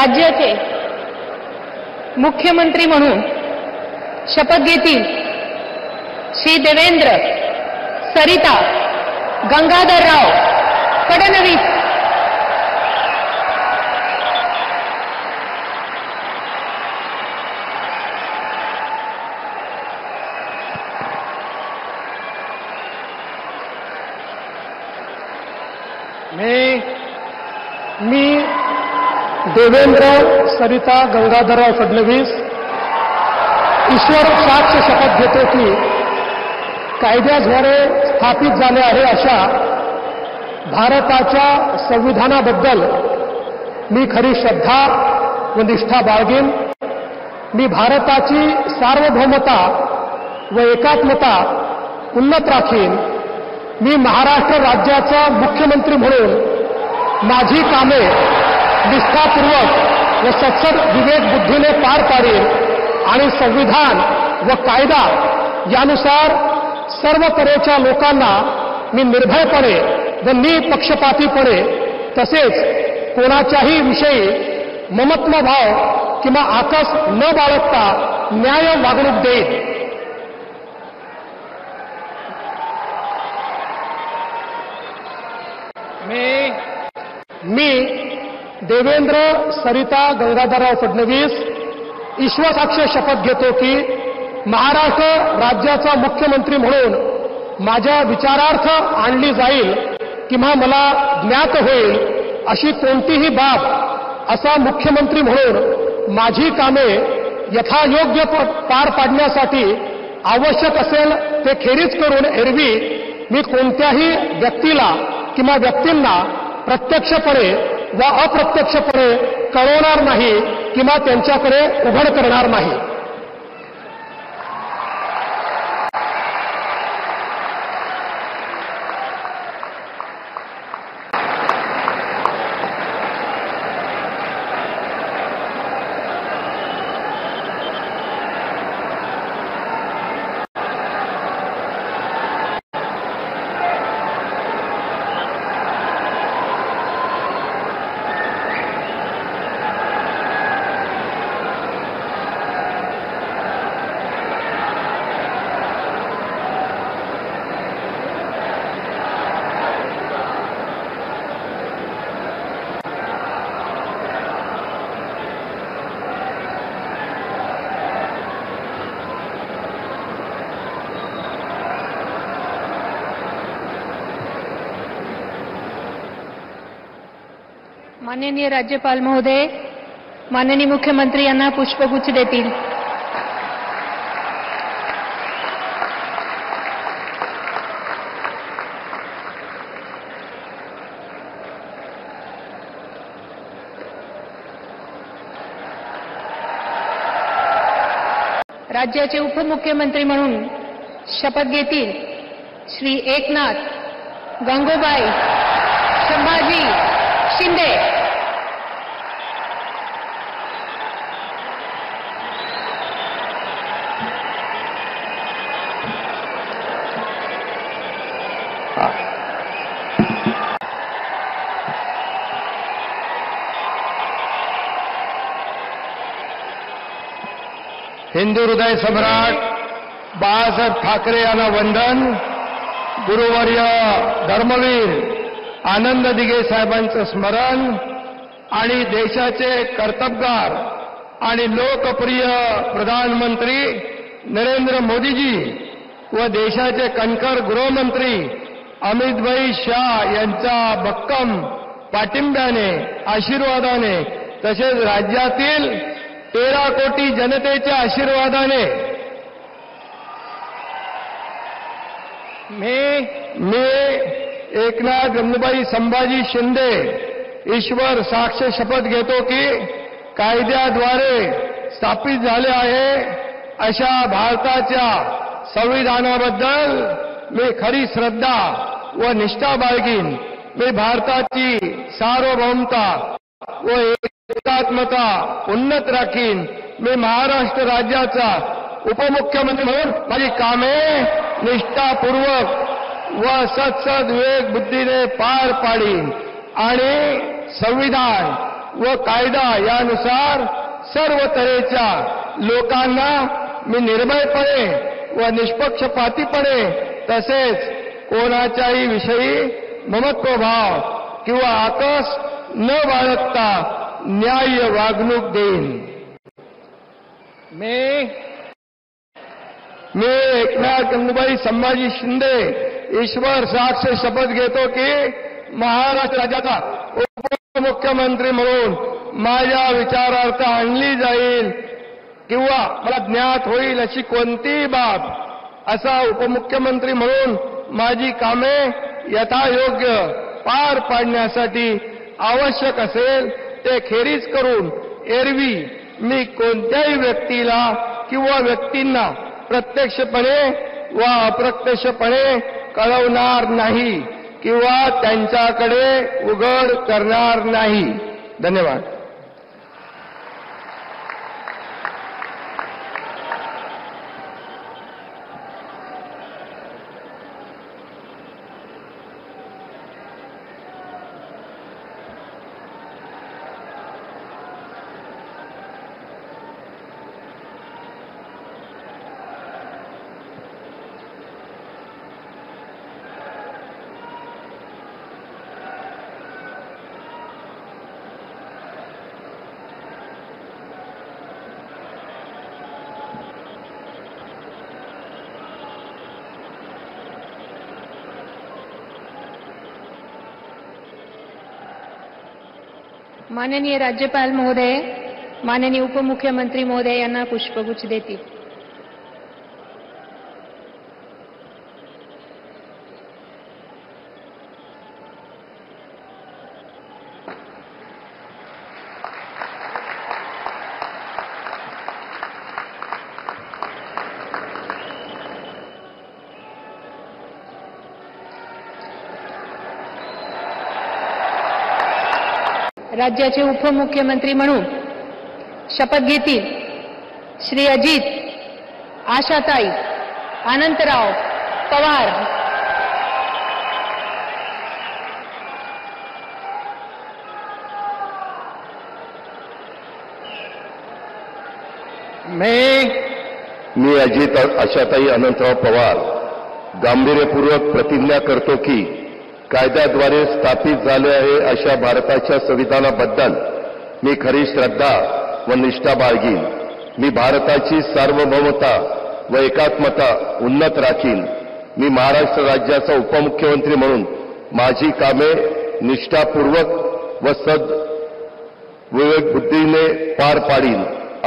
राज्याचे मुख्यमंत्री म्हणून शपथ घेतील श्री देवेंद्र सरिता गंगाधरराव फडणवीस। मी देवेंद्र सरिता गंगाधरराव फडणवीस ईश्वर साक्ष शपथ घेतो की कायद्याद्वारे स्थापित झाले आहे अशा भारताच्या संविधानाबद्दल मी खरी श्रद्धा व निष्ठा बाळगेन। मी भारताची सार्वभौमता व एकात्मता उन्नत राखीन। मी महाराष्ट्र राज्याचा मुख्यमंत्री म्हणून माझी कामे निष्ठापूर्वक व सत्सद विवेक बुद्धीने पार पाडेन आणि संविधान व कायदा यानुसार सर्व तऱ्हेच्या लोकांना मी निर्भयपणे व निपक्षपातीपणे तसेच कोणाच्याही विषयी ममत्वभाव किंवा आकस न बाळगता न्याय वागणूक देईन। मी देवेंद्र सरिता गंगाधरराव फडणवीस ईश्वरसाक्ष शपथ घेतो की महाराष्ट्र राज्याचा मुख्यमंत्री म्हणून माझ्या विचारार्थ आणली जाईल किंवा मला ज्ञात होईल अशी कोणतीही बाब असा मुख्यमंत्री म्हणून माझी कामे यथायोग्य पार पाडण्यासाठी आवश्यक असेल ते खेरीज करून एरवी मी कोणत्याही व्यक्तीला किंवा व्यक्तींना प्रत्यक्षपणे व अप्रत्यक्षपणे कळवणार नाही किंवा त्यांच्याकडे उघड करणार नाही। माननीय राज्यपाल महोदय माननीय मुख्यमंत्री यांना पुष्पगुच्छ देतील। राज्याचे उपमुख्यमंत्री म्हणून शपथ घेतील श्री एकनाथ गंगूबाई संभाजी शिंदे। हिंदू हृदय सम्राट बाळासाहेब ठाकरे यांना वंदन। गुरुवर्य धर्मवीर आनंद दिघे साहेबांचं स्मरण आणि देशाचे कर्तबगार आणि लोकप्रिय प्रधानमंत्री नरेंद्र मोदीजी व देशाचे कणखर गृहमंत्री अमितभाई शाह यांच्या भक्कम पाठिंब्याने आशीर्वादाने तसेच राज्यातील 13 कोटी जनतेच्या आशीर्वादाने मी एकनाथ गंगूबाई संभाजी शिंदे ईश्वर साक्ष शपथ घेतो की कायद्याद्वारे स्थापित झाले आहे अशा भारताच्या संविधानाबद्दल मी खरी श्रद्धा व निष्ठा बाळगीन। मी भारताची सार्वभौमता व एकात्मता उन्नत राखीन। मी महाराष्ट्र राज्याचा उपमुख्यमंत्री म्हणून माझी कामे निष्ठापूर्वक व सत्सद विवेक बुद्धीने पार पाडीन आणि संविधान व कायदा यानुसार सर्व तऱ्हेच्या लोकांना मी निर्भयपणे व निष्पक्षपातीपणे तसेच कोणाच्याही विषयी ममत्वभाव किंवा आकस न बाळगता न्याय्य वागणूक देईन. मी एकनाथ गंगूबाई संभाजी शिंदे ईश्वर साक्ष शपथ घेतो की महाराष्ट्र राज्याचा उपमुख्यमंत्री म्हणून माझ्या विचारार्थ आणली जाईल किंवा मला ज्ञात होईल अशी कोणतीही बाब असा उपमुख्यमंत्री म्हणून माझी कामे यथायोग्य पार पाडण्यासाठी आवश्यक असेल ते खेरीज करून एरवी मी कोणत्याही व्यक्तीला किंवा व्यक्तींना प्रत्यक्षपणे व अप्रत्यक्षपणे कळवणार नाही किंवा त्यांच्याकडे उघड करणार नाही. धन्यवाद. माननीय राज्यपाल महोदय, माननीय उपमुख्यमंत्री महोदय यांना पुष्पगुच्छ देतील. राज्याचे उपमुख्यमंत्री म्हणून शपथ घेतील श्री अजित आशाताई अनंतराव पवार. मी अजित आशाताई अनंतराव पवार गांभीर्यपूर्वक प्रतिज्ञा करतो की कायद्याद्वारे स्थापित झाले आहे अशा भारताच्या संविधानाबद्दल मी खरी श्रद्धा व निष्ठा बाळगीन. मी भारताची सार्वभौमता व एकात्मता उन्नत राखीन. मी महाराष्ट्र राज्याचा उपमुख्यमंत्री म्हणून माझी कामे निष्ठापूर्वक व विवेकबुद्धीने पार पाडीन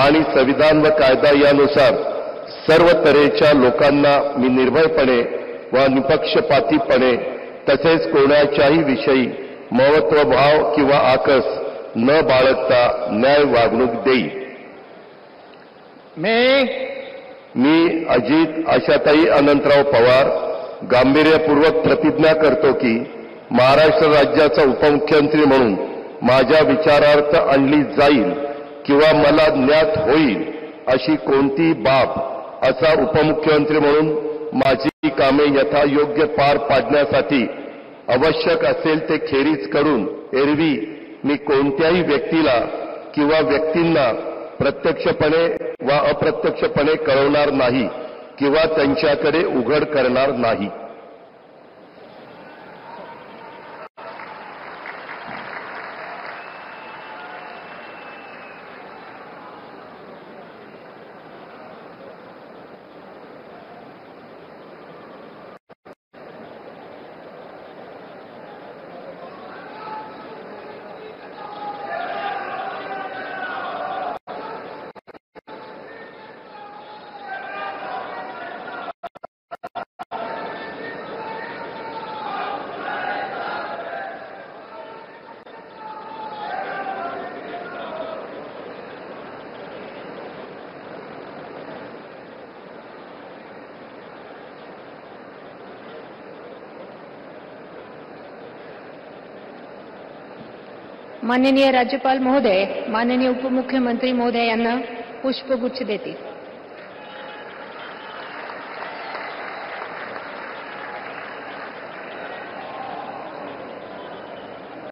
आणि संविधान व कायदा यानुसार सर्व तऱ्हेच्या लोकांना मी निर्भयपणे व निपक्षपातीपणे तसेच कोणाच्याही विषयी महत्वभाव किंवा आकस न बाळगता न्याय वागणूक देईल. मी अजित आशाताई अनंतराव पवार गांभीर्यपूर्वक प्रतिज्ञा करतो की महाराष्ट्र राज्याचा उपमुख्यमंत्री म्हणून माझ्या विचारार्थ आणली जाईल किंवा मला ज्ञात होईल अशी कोणतीही बाब असा उपमुख्यमंत्री म्हणून माझी कामे यथायोग्य पार पाडण्यासाठी आवश्यक असेल ते खेरीज करून एरवी मी कोणत्याही व्यक्तीला किंवा व्यक्तींना प्रत्यक्षपणे वा अप्रत्यक्षपणे कळवणार नाही किंवा त्यांच्याकडे उघड करणार नाही. माननीय राज्यपाल महोदय, माननीय उपमुख्यमंत्री महोदय यांना पुष्पगुच्छ देतील.